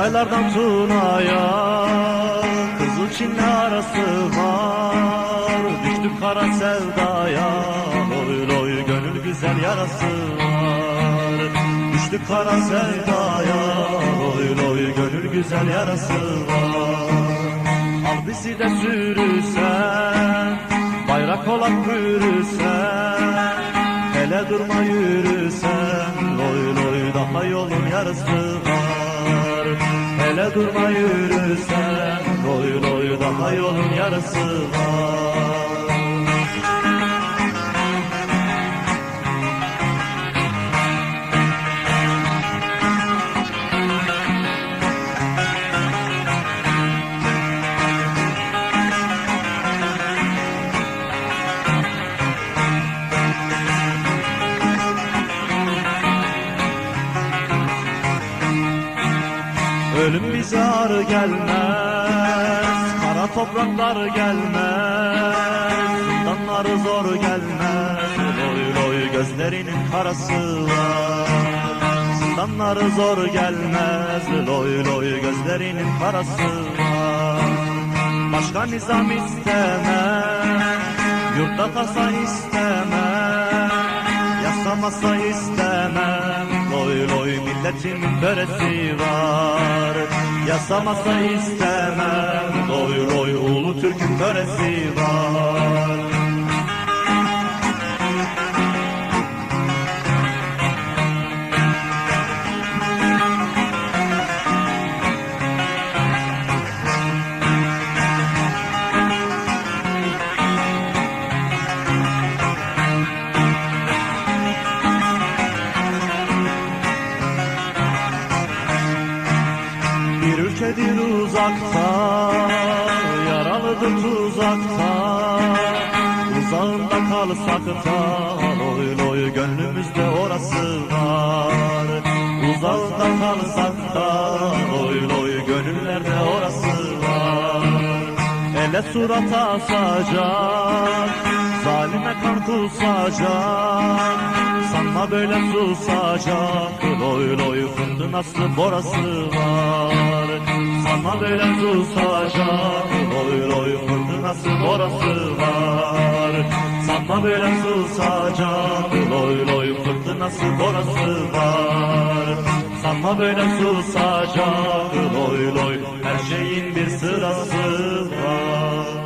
Çaylardan Tuna'ya Kızılçin'le arası var. Düştük kara sevdaya, loy loy gönül güzel yarası var. Düştük kara sevdaya, loy loy gönül güzel yarası var. Al bizi de sürüsen, bayrak olan bürüsen, hele durma yürüsen, loy loy daha yolun yarısı var. Hele durma yürüsen, loy loy daha yolun yarısı var. Ölüm bize ağır gelmez, kara topraklar gelmez, zindanları zor gelmez, loy loy gözlerinin karası var. Zindanları zor gelmez, loy loy gözlerinin karası var. Başka nizam istemem, yurtta tasa istemem, yasamasa istemem, loy loy milletimin böresi var. Yasamasa istemem, loy loy ulu Türk'ün böresi var. Bir ülkedir uzakta, yaralıdır tuzakta, uzağında kalsak da, loy loy gönlümüzde orası var. Uzağında kalsak da, loy loy gönüllerde orası var. Ele surata asacak, zalime kan kusacak, sanma böyle susacak, loy loy fırtınası borası var. Sanma böyle susacak, loy loy fırtınası borası var. Sanma böyle susacak, loy loy fırtınası borası var. Sanma böyle susacak, loy loy her şeyin bir sırası var.